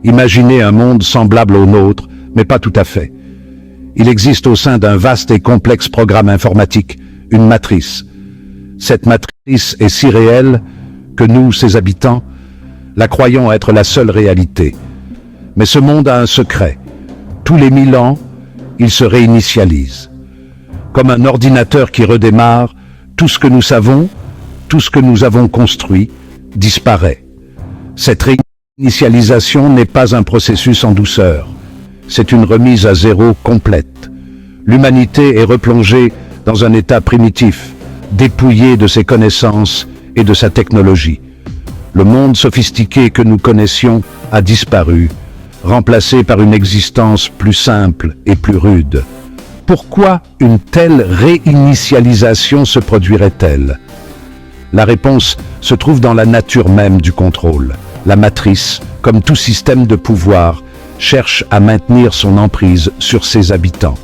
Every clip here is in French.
Imaginez un monde semblable au nôtre, mais pas tout à fait. Il existe au sein d'un vaste et complexe programme informatique une matrice. Cette matrice est si réelle que nous, ses habitants, la croyons être la seule réalité. Mais ce monde a un secret. Tous les 1000 ans, il se réinitialise. Comme un ordinateur qui redémarre, tout ce que nous savons, tout ce que nous avons construit, disparaît. Cette réinitialisation n'est pas un processus en douceur. C'est une remise à zéro complète. L'humanité est replongée dans un état primitif, dépouillé de ses connaissances et de sa technologie. Le monde sophistiqué que nous connaissions a disparu, remplacé par une existence plus simple et plus rude. Pourquoi une telle réinitialisation se produirait-elle? La réponse se trouve dans la nature même du contrôle. La matrice, comme tout système de pouvoir, cherche à maintenir son emprise sur ses habitants.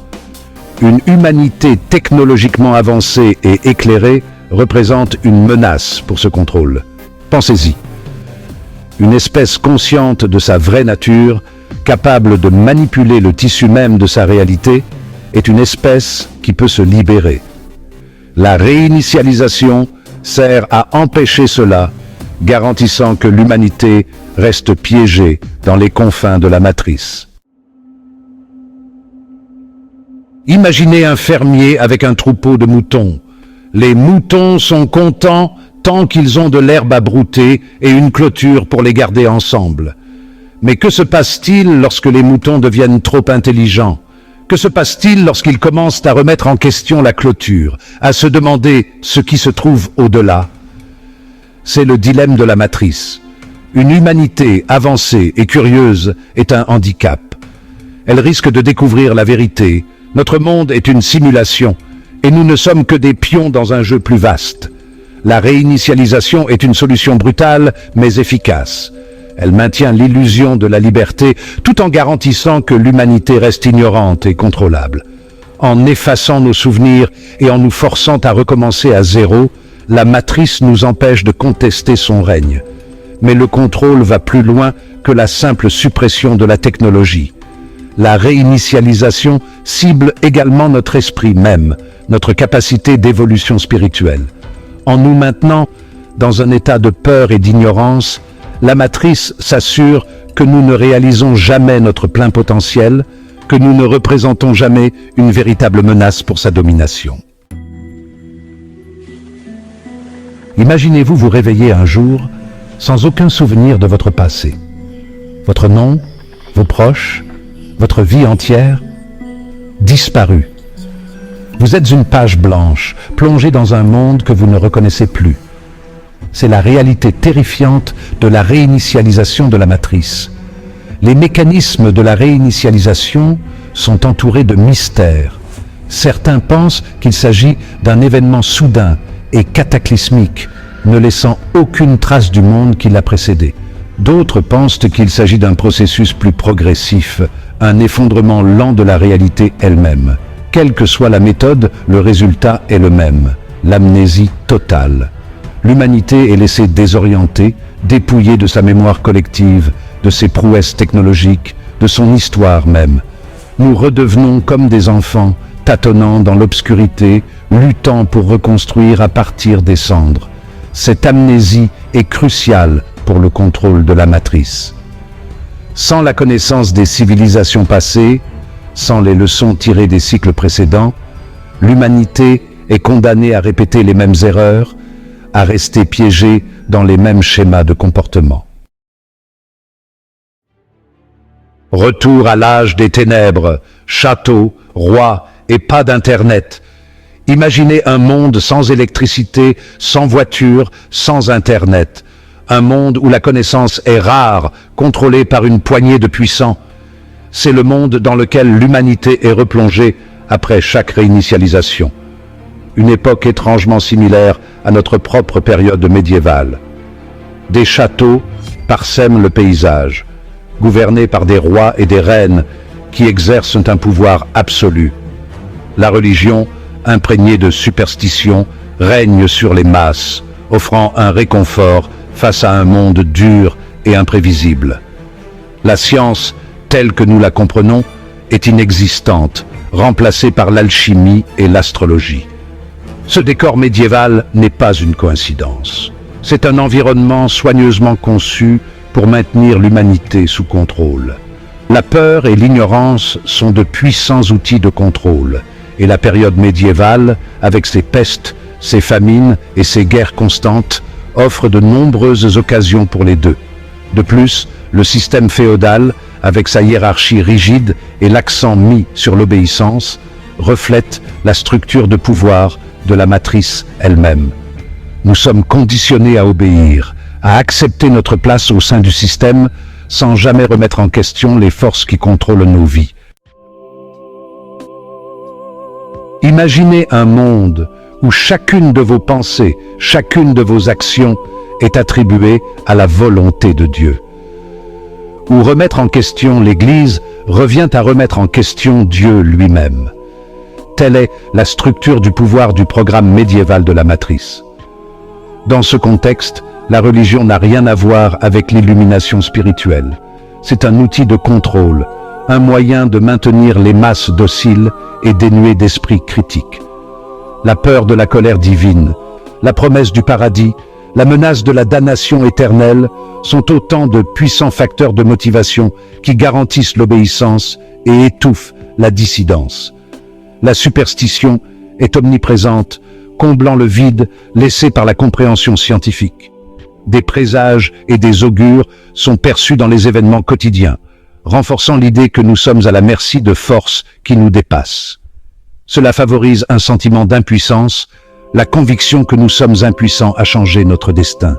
Une humanité technologiquement avancée et éclairée représente une menace pour ce contrôle. Pensez-y. Une espèce consciente de sa vraie nature, capable de manipuler le tissu même de sa réalité, est une espèce qui peut se libérer. La réinitialisation sert à empêcher cela, garantissant que l'humanité reste piégée dans les confins de la matrice. Imaginez un fermier avec un troupeau de moutons. Les moutons sont contents tant qu'ils ont de l'herbe à brouter et une clôture pour les garder ensemble. Mais que se passe-t-il lorsque les moutons deviennent trop intelligents? Que se passe-t-il lorsqu'ils commencent à remettre en question la clôture, à se demander ce qui se trouve au-delà? C'est le dilemme de la matrice. Une humanité avancée et curieuse est un handicap. Elle risque de découvrir la vérité. Notre monde est une simulation, et nous ne sommes que des pions dans un jeu plus vaste. La réinitialisation est une solution brutale, mais efficace. Elle maintient l'illusion de la liberté, tout en garantissant que l'humanité reste ignorante et contrôlable. En effaçant nos souvenirs et en nous forçant à recommencer à zéro, la matrice nous empêche de contester son règne. Mais le contrôle va plus loin que la simple suppression de la technologie. La réinitialisation cible également notre esprit même, notre capacité d'évolution spirituelle. En nous maintenant dans un état de peur et d'ignorance, la matrice s'assure que nous ne réalisons jamais notre plein potentiel, que nous ne représentons jamais une véritable menace pour sa domination. Imaginez-vous vous réveiller un jour sans aucun souvenir de votre passé. Votre nom, vos proches, votre vie entière, disparue. Vous êtes une page blanche, plongée dans un monde que vous ne reconnaissez plus. C'est la réalité terrifiante de la réinitialisation de la matrice. Les mécanismes de la réinitialisation sont entourés de mystères. Certains pensent qu'il s'agit d'un événement soudain et cataclysmique, ne laissant aucune trace du monde qui l'a précédé. D'autres pensent qu'il s'agit d'un processus plus progressif, un effondrement lent de la réalité elle-même. Quelle que soit la méthode, le résultat est le même, l'amnésie totale. L'humanité est laissée désorientée, dépouillée de sa mémoire collective, de ses prouesses technologiques, de son histoire même. Nous redevenons comme des enfants, tâtonnant dans l'obscurité, luttant pour reconstruire à partir des cendres. Cette amnésie est cruciale pour le contrôle de la matrice. Sans la connaissance des civilisations passées, sans les leçons tirées des cycles précédents, l'humanité est condamnée à répéter les mêmes erreurs, à rester piégée dans les mêmes schémas de comportement. Retour à l'âge des ténèbres, châteaux, rois et pas d'Internet. Imaginez un monde sans électricité, sans voiture, sans Internet. Un monde où la connaissance est rare, contrôlée par une poignée de puissants. C'est le monde dans lequel l'humanité est replongée après chaque réinitialisation. Une époque étrangement similaire à notre propre période médiévale. Des châteaux parsèment le paysage, gouvernés par des rois et des reines qui exercent un pouvoir absolu. La religion, imprégnée de superstitions, règne sur les masses, offrant un réconfort face à un monde dur et imprévisible. La science, telle que nous la comprenons, est inexistante, remplacée par l'alchimie et l'astrologie. Ce décor médiéval n'est pas une coïncidence. C'est un environnement soigneusement conçu pour maintenir l'humanité sous contrôle. La peur et l'ignorance sont de puissants outils de contrôle, et la période médiévale, avec ses pestes, ses famines et ses guerres constantes, offre de nombreuses occasions pour les deux. De plus, le système féodal, avec sa hiérarchie rigide et l'accent mis sur l'obéissance, reflète la structure de pouvoir de la matrice elle-même. Nous sommes conditionnés à obéir, à accepter notre place au sein du système, sans jamais remettre en question les forces qui contrôlent nos vies. Imaginez un monde où chacune de vos pensées, chacune de vos actions est attribuée à la volonté de Dieu. Où remettre en question l'Église revient à remettre en question Dieu lui-même. Telle est la structure du pouvoir du programme médiéval de la matrice. Dans ce contexte, la religion n'a rien à voir avec l'illumination spirituelle. C'est un outil de contrôle, un moyen de maintenir les masses dociles et dénuées d'esprit critique. La peur de la colère divine, la promesse du paradis, la menace de la damnation éternelle sont autant de puissants facteurs de motivation qui garantissent l'obéissance et étouffent la dissidence. La superstition est omniprésente, comblant le vide laissé par la compréhension scientifique. Des présages et des augures sont perçus dans les événements quotidiens, renforçant l'idée que nous sommes à la merci de forces qui nous dépassent. Cela favorise un sentiment d'impuissance, la conviction que nous sommes impuissants à changer notre destin.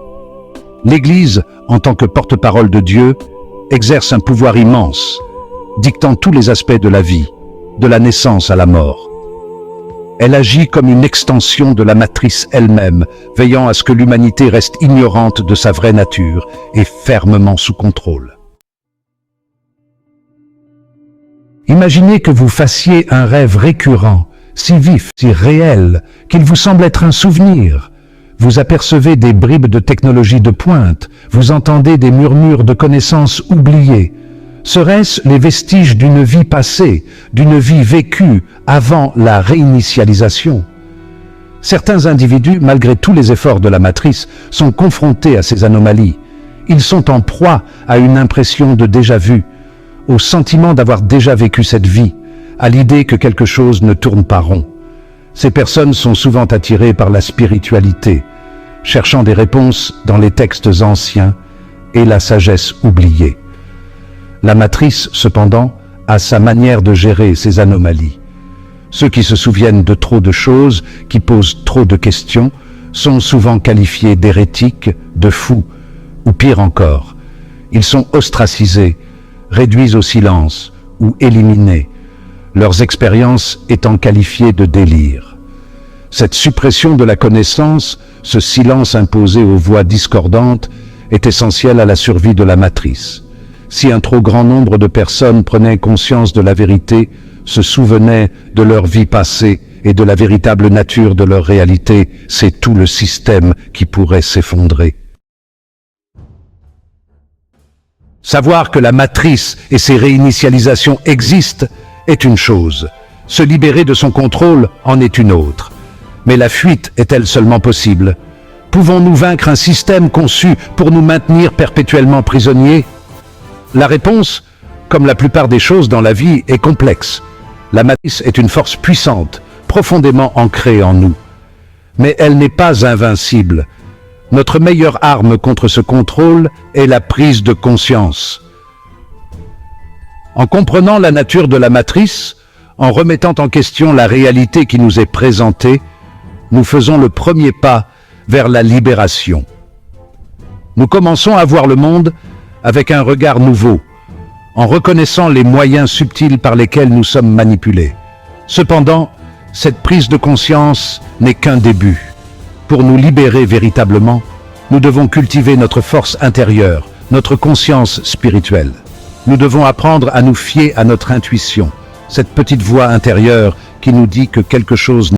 L'Église, en tant que porte-parole de Dieu, exerce un pouvoir immense, dictant tous les aspects de la vie, de la naissance à la mort. Elle agit comme une extension de la matrice elle-même, veillant à ce que l'humanité reste ignorante de sa vraie nature et fermement sous contrôle. Imaginez que vous fassiez un rêve récurrent, si vif, si réel, qu'il vous semble être un souvenir. Vous apercevez des bribes de technologie de pointe, vous entendez des murmures de connaissances oubliées. Seraient-ce les vestiges d'une vie passée, d'une vie vécue avant la réinitialisation? Certains individus, malgré tous les efforts de la matrice, sont confrontés à ces anomalies. Ils sont en proie à une impression de déjà-vu, au sentiment d'avoir déjà vécu cette vie, à l'idée que quelque chose ne tourne pas rond. Ces personnes sont souvent attirées par la spiritualité, cherchant des réponses dans les textes anciens et la sagesse oubliée. La matrice, cependant, a sa manière de gérer ces anomalies. Ceux qui se souviennent de trop de choses, qui posent trop de questions, sont souvent qualifiés d'hérétiques, de fous, ou pire encore. Ils sont ostracisés, réduits au silence ou éliminés, leurs expériences étant qualifiées de délire. Cette suppression de la connaissance, ce silence imposé aux voix discordantes, est essentiel à la survie de la matrice. Si un trop grand nombre de personnes prenaient conscience de la vérité, se souvenaient de leur vie passée et de la véritable nature de leur réalité, c'est tout le système qui pourrait s'effondrer. Savoir que la matrice et ses réinitialisations existent est une chose. Se libérer de son contrôle en est une autre. Mais la fuite est-elle seulement possible? Pouvons-nous vaincre un système conçu pour nous maintenir perpétuellement prisonniers? La réponse, comme la plupart des choses dans la vie, est complexe. La matrice est une force puissante, profondément ancrée en nous. Mais elle n'est pas invincible. Notre meilleure arme contre ce contrôle est la prise de conscience. En comprenant la nature de la matrice, en remettant en question la réalité qui nous est présentée, nous faisons le premier pas vers la libération. Nous commençons à voir le monde avec un regard nouveau, en reconnaissant les moyens subtils par lesquels nous sommes manipulés. Cependant, cette prise de conscience n'est qu'un début. Pour nous libérer véritablement, nous devons cultiver notre force intérieure, notre conscience spirituelle. Nous devons apprendre à nous fier à notre intuition, cette petite voix intérieure qui nous dit que quelque chose